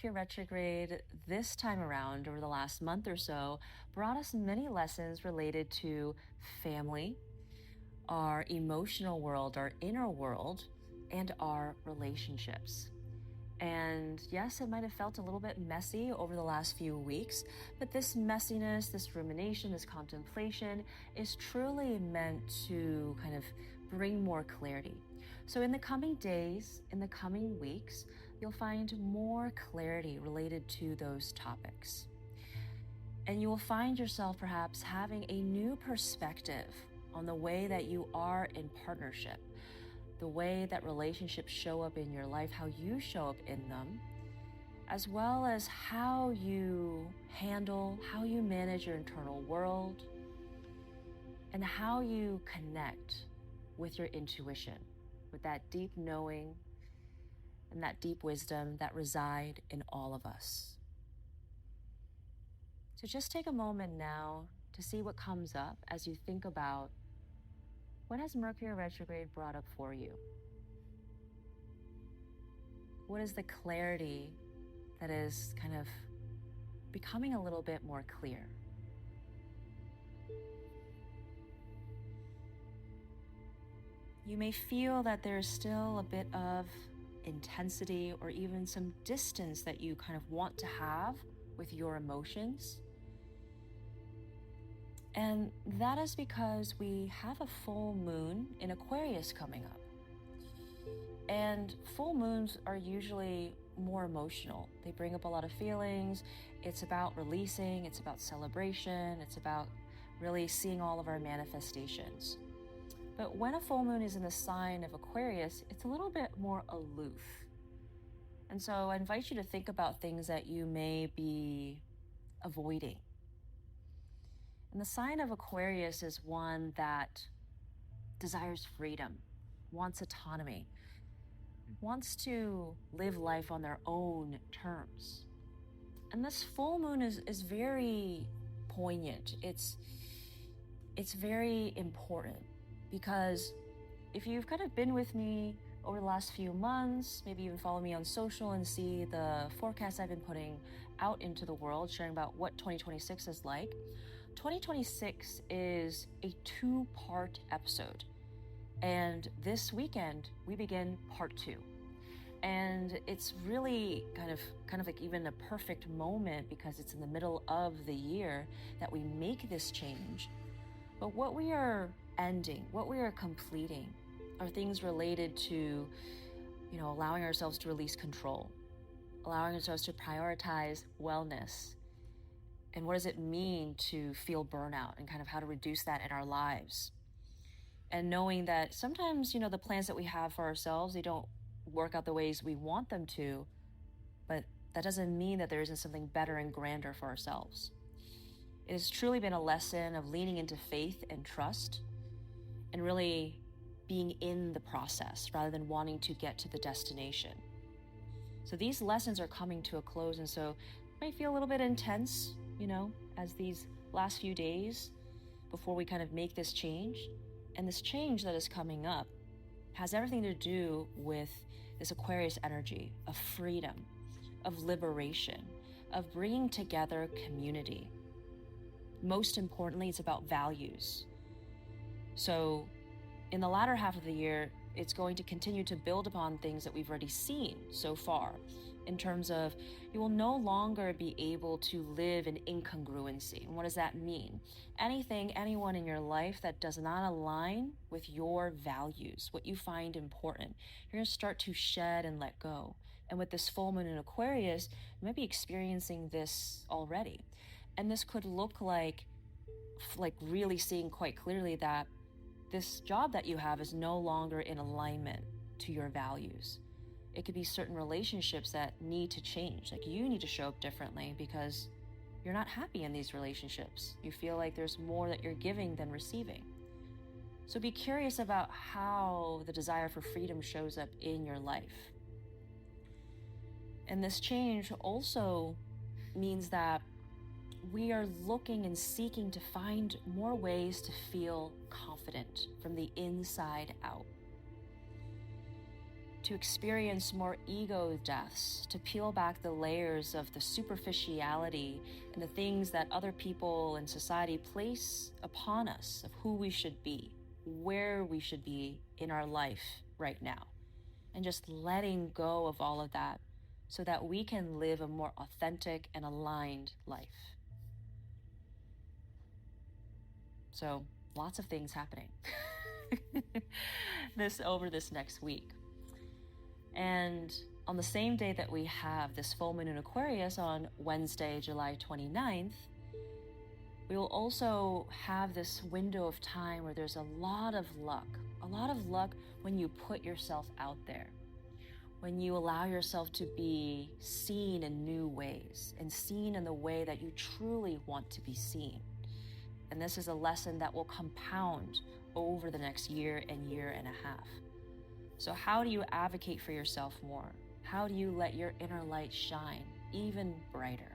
Mercury retrograde this time around over the last month or so brought us many lessons related to family, our emotional world, our inner world, and our relationships. And yes, it might have felt a little bit messy over the last few weeks, but this messiness, this rumination, this contemplation is truly meant to kind of bring more clarity. So in the coming days, in the coming weeks, you'll find more clarity related to those topics. And you will find yourself perhaps having a new perspective on the way that you are in partnership, the way that relationships show up in your life, how you show up in them, as well as how you handle, how you manage your internal world, and how you connect with your intuition, with that deep knowing and that deep wisdom that reside in all of us. So just take a moment now to see what comes up as you think about what has Mercury retrograde brought up for you. What is the clarity that is kind of becoming a little bit more clear? You may feel that there's still a bit of intensity or even some distance that you kind of want to have with your emotions. And that is because we have a full moon in Aquarius coming up. And full moons are usually more emotional. They bring up a lot of feelings. It's about releasing, it's about celebration, it's about really seeing all of our manifestations. But when a full moon is in the sign of Aquarius, it's a little bit more aloof. And so I invite you to think about things that you may be avoiding. And the sign of Aquarius is one that desires freedom, wants autonomy, wants to live life on their own terms. And this full moon is very poignant. It's very important because if you've kind of been with me over the last few months, maybe even follow me on social and see the forecast I've been putting out into the world, sharing about what 2026 is like. 2026 is a 2-part episode. And this weekend, we begin part 2. And it's really kind of like even a perfect moment because it's in the middle of the year that we make this change. But what we are ending, what we are completing are things related to, allowing ourselves to release control, allowing ourselves to prioritize wellness. And what does it mean to feel burnout and kind of how to reduce that in our lives? And knowing that sometimes, the plans that we have for ourselves, they don't work out the ways we want them to, but that doesn't mean that there isn't something better and grander for ourselves. It has truly been a lesson of leaning into faith and trust and really being in the process rather than wanting to get to the destination. So these lessons are coming to a close, and so it might feel a little bit intense, as these last few days before we kind of make this change. And this change that is coming up has everything to do with this Aquarius energy of freedom, of liberation, of bringing together community. Most importantly, it's about values. So in the latter half of the year, it's going to continue to build upon things that we've already seen so far in terms of you will no longer be able to live in incongruency. And what does that mean? Anyone in your life that does not align with your values, what you find important, you're going to start to shed and let go. And with this full moon in Aquarius, you might be experiencing this already. And this could look like really seeing quite clearly that this job that you have is no longer in alignment to your values. It could be certain relationships that need to change. Like you need to show up differently because you're not happy in these relationships. You feel like there's more that you're giving than receiving. So be curious about how the desire for freedom shows up in your life. And this change also means that we are looking and seeking to find more ways to feel confident from the inside out. to experience more ego deaths, to peel back the layers of the superficiality and the things that other people in society place upon us of who we should be, where we should be in our life right now, and just letting go of all of that so that we can live a more authentic and aligned life. So, lots of things happening this next week. And on the same day that we have this full moon in Aquarius on Wednesday, July 29th, we will also have this window of time where there's a lot of luck when you put yourself out there, when you allow yourself to be seen in new ways and seen in the way that you truly want to be seen. And this is a lesson that will compound over the next year and a half. So how do you advocate for yourself more? How do you let your inner light shine even brighter?